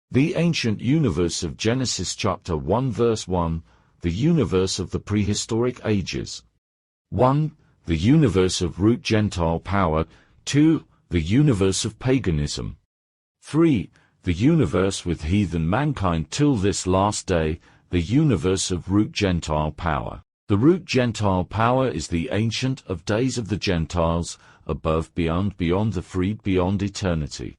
The ancient universe of Genesis chapter 1 verse 1, the universe of the prehistoric ages. 1. The universe of root Gentile power. 2. The universe of paganism. 3. The universe with heathen mankind till this last day, the universe of root Gentile power. The root Gentile power is the ancient of days of the Gentiles, above, beyond the freed, beyond eternity.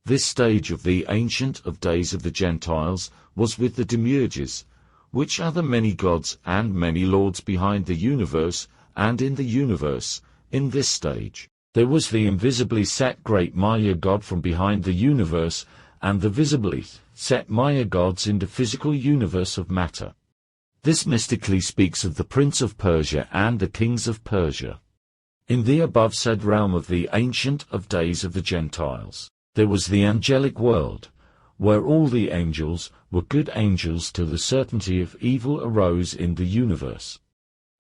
This stage of the ancient of days of the Gentiles was with the demiurges, which are the many gods and many lords behind the universe, and in the universe. In this stage, there was the invisibly set great Maya God from behind the universe, and the visibly set Maya gods in the physical universe of matter. This mystically speaks of the Prince of Persia and the kings of Persia. In the above said realm of the ancient of days of the Gentiles, there was the angelic world, where all the angels were good angels till the certainty of evil arose in the universe.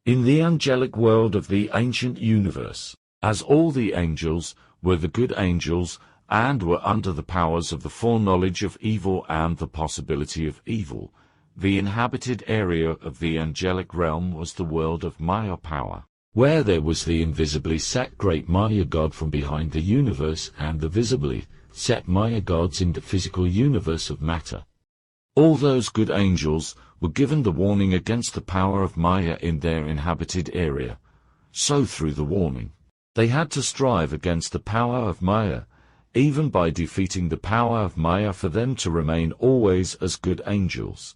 In the angelic world of the ancient universe, as all the angels were the good angels, and were under the powers of the foreknowledge of evil and the possibility of evil, the inhabited area of the angelic realm was the world of Maya power, where there was the invisibly set great Maya God from behind the universe and the visibly set Maya gods in the physical universe of matter. All those good angels were given the warning against the power of Maya in their inhabited area. So through the warning, they had to strive against the power of Maya, even by defeating the power of Maya for them to remain always as good angels.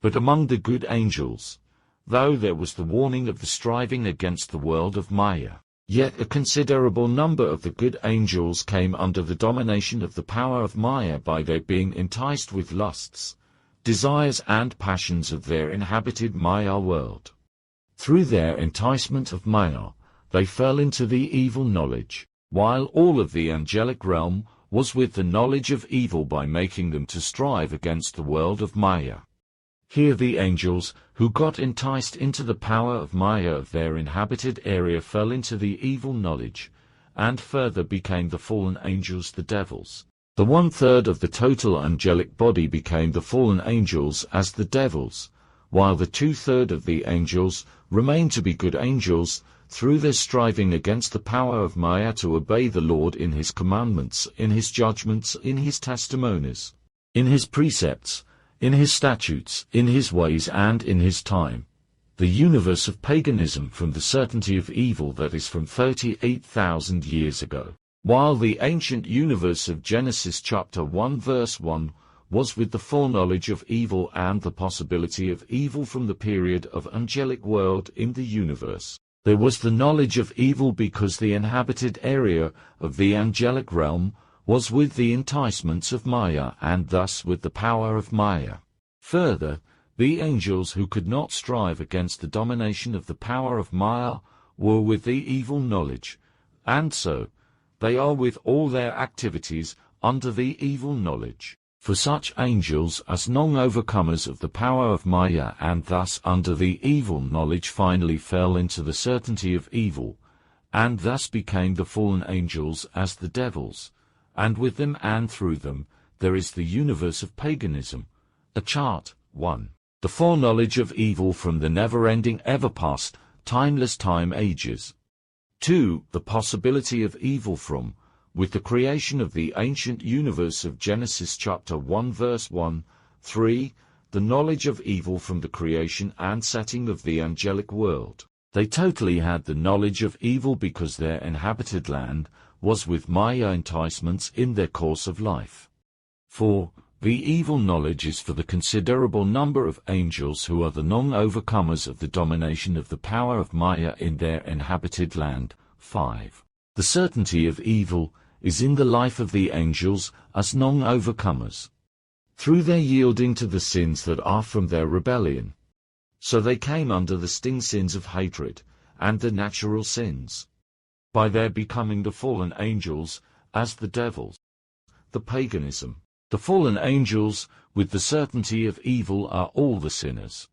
But among the good angels, though there was the warning of the striving against the world of Maya, yet a considerable number of the good angels came under the domination of the power of Maya by their being enticed with lusts, desires and passions of their inhabited Maya world. Through their enticement of Maya, they fell into the evil knowledge, while all of the angelic realm was with the knowledge of evil by making them to strive against the world of Maya. Here the angels, who got enticed into the power of Maya of their inhabited area fell into the evil knowledge, and further became the fallen angels the devils. The 1/3 of the total angelic body became the fallen angels as the devils, while the 2/3 of the angels remained to be good angels, through their striving against the power of Maya to obey the Lord in his commandments, in his judgments, in his testimonies, in his precepts, in his statutes, in his ways and in his time. The universe of paganism from the certainty of evil that is from 38,000 years ago, while the ancient universe of Genesis chapter 1 verse 1 was with the foreknowledge of evil and the possibility of evil from the period of angelic world in the universe. There was the knowledge of evil because the inhabited area of the angelic realm was with the enticements of Maya and thus with the power of Maya. Further, the angels who could not strive against the domination of the power of Maya were with the evil knowledge, and so they are with all their activities under the evil knowledge. For such angels as non-overcomers of the power of Maya and thus under the evil knowledge finally fell into the certainty of evil, and thus became the fallen angels as the devils, and with them and through them there is the universe of paganism. A chart. 1. The foreknowledge of evil from the never-ending, ever-past, timeless time ages. 2. The possibility of evil from, with the creation of the ancient universe of Genesis chapter 1 verse 1. 3. The knowledge of evil from the creation and setting of the angelic world. They totally had the knowledge of evil because their inhabited land was with Maya enticements in their course of life. 4. The evil knowledge is for the considerable number of angels who are the non-overcomers of the domination of the power of Maya in their inhabited land. 5. The certainty of evil is in the life of the angels as non-overcomers, through their yielding to the sins that are from their rebellion. So they came under the sting sins of hatred, and the natural sins, by their becoming the fallen angels, as the devils. The paganism. The fallen angels, with the certainty of evil, are all the sinners.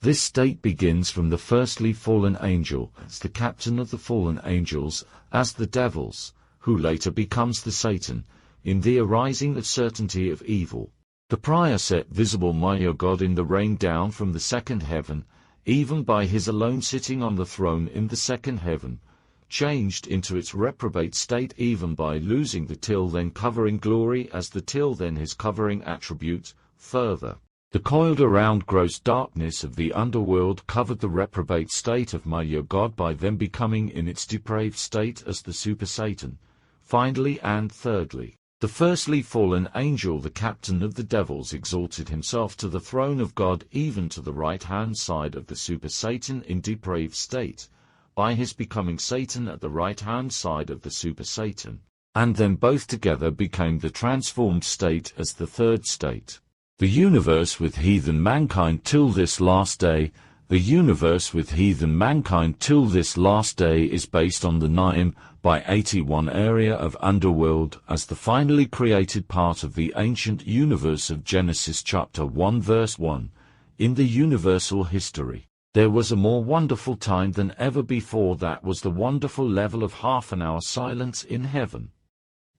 This state begins from the firstly fallen angel, as the captain of the fallen angels, as the devils, who later becomes the Satan, in the arising of certainty of evil. The prior set visible my God in the rain down from the second heaven, even by his alone sitting on the throne in the second heaven, changed into its reprobate state even by losing the till then covering glory as the till then his covering attribute. Further, the coiled around gross darkness of the underworld covered the reprobate state of my God by them becoming in its depraved state as the super Satan. Finally and thirdly, the firstly fallen angel, the captain of the devils, exalted himself to the throne of God even to the right-hand side of the super Satan in depraved state, by his becoming Satan at the right-hand side of the super Satan, and then both together became the transformed state as the third state. The universe with heathen mankind till this last day, the universe with heathen mankind till this last day is based on the Naim by 81 area of underworld as the finally created part of the ancient universe of Genesis chapter 1 verse 1. In the universal history, there was a more wonderful time than ever before. That was the wonderful level of half an hour silence in heaven.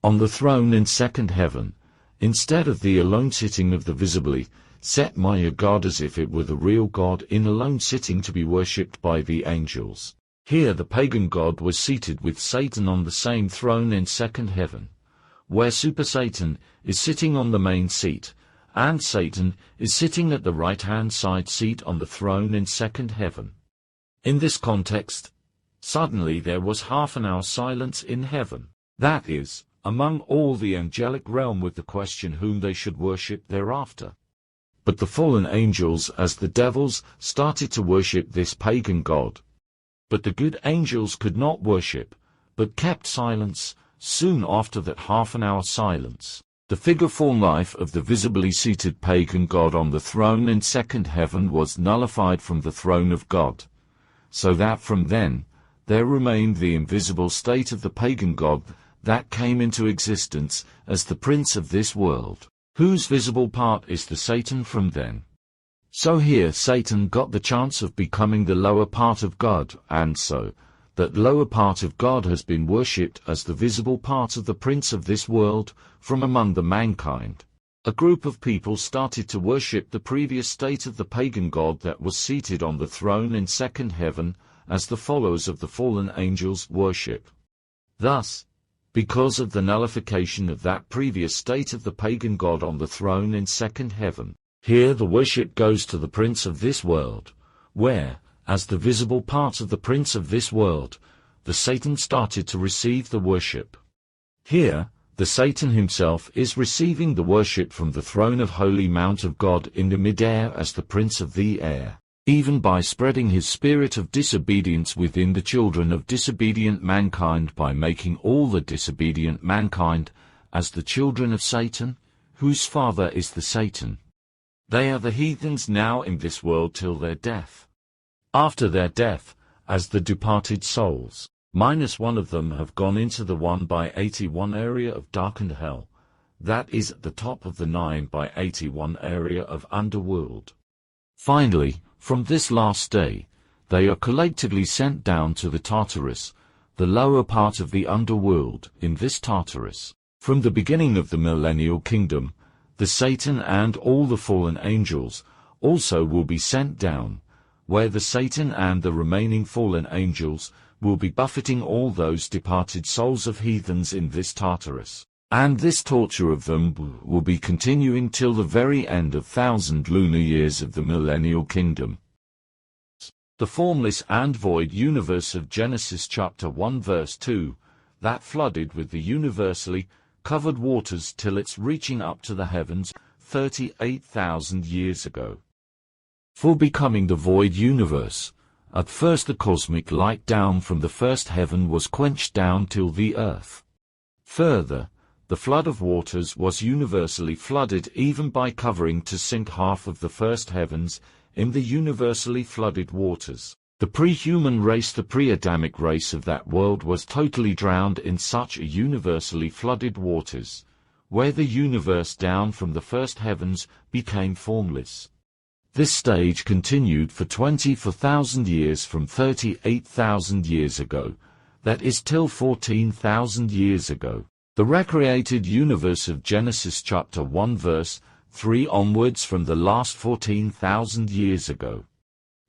On the throne in second heaven, instead of the alone sitting of the visibly set my God as if it were the real God in alone sitting to be worshipped by the angels, here the pagan God was seated with Satan on the same throne in second heaven, where super Satan is sitting on the main seat, and Satan is sitting at the right-hand side seat on the throne in second heaven. In this context, suddenly there was half an hour silence in heaven, that is, among all the angelic realm, with the question whom they should worship thereafter. But the fallen angels as the devils started to worship this pagan god. But the good angels could not worship, but kept silence. Soon after that half an hour silence, the figure-form life of the visibly seated pagan god on the throne in second heaven was nullified from the throne of God, so that from then, there remained the invisible state of the pagan god that came into existence as the prince of this world, whose visible part is the Satan from then. So here Satan got the chance of becoming the lower part of God, and so, that lower part of God has been worshipped as the visible part of the prince of this world from among the mankind. A group of people started to worship the previous state of the pagan god that was seated on the throne in second heaven, as the followers of the fallen angels worship. Thus, because of the nullification of that previous state of the pagan god on the throne in second heaven, here the worship goes to the prince of this world, where, as the visible part of the prince of this world, the Satan started to receive the worship. Here, the Satan himself is receiving the worship from the throne of holy mount of God in the mid-air as the prince of the air, even by spreading his spirit of disobedience within the children of disobedient mankind, by making all the disobedient mankind as the children of Satan, whose father is the Satan. They are the heathens now in this world till their death. After their death, as the departed souls, minus one of them have gone into the 1 by 81 area of darkened hell, that is at the top of the 9 by 81 area of underworld. Finally, from this last day, they are collectively sent down to the Tartarus, the lower part of the underworld. In this Tartarus, from the beginning of the millennial kingdom, the Satan and all the fallen angels also will be sent down, where the Satan and the remaining fallen angels will be buffeting all those departed souls of heathens in this Tartarus, and this torture of them will be continuing till the very end of 1,000 lunar years of the millennial kingdom. The formless and void universe of Genesis chapter 1 verse 2, that flooded with the universally covered waters till its reaching up to the heavens 38,000 years ago. For becoming the void universe, at first the cosmic light down from the first heaven was quenched down till the earth. Further, the flood of waters was universally flooded even by covering to sink half of the first heavens in the universally flooded waters. The pre-human race, the pre-Adamic race of that world, was totally drowned in such a universally flooded waters, where the universe down from the first heavens became formless. This stage continued for 24,000 years from 38,000 years ago, that is till 14,000 years ago. The recreated universe of Genesis chapter 1 verse 3 onwards from the last 14,000 years ago.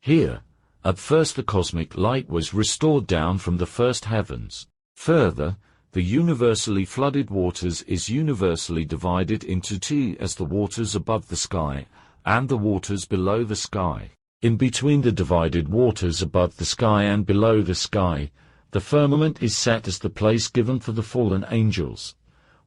Here, at first the cosmic light was restored down from the first heavens. Further, the universally flooded waters is universally divided into two, as the waters above the sky, and the waters below the sky. In between the divided waters above the sky and below the sky, the firmament is set as the place given for the fallen angels,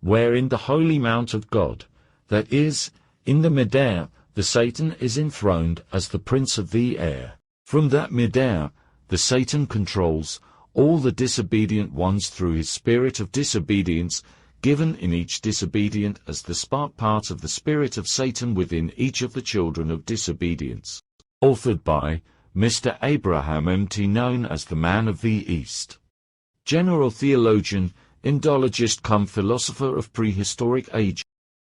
wherein the holy mount of God, that is, in the midair, the Satan is enthroned as the prince of the air. From that midair, the Satan controls all the disobedient ones through his spirit of disobedience, given in each disobedient as the spark part of the spirit of Satan within each of the children of disobedience. Authored by Mr. Abraham M.T., known as the Man of the East. General Theologian, Indologist cum Philosopher of Prehistoric Ages.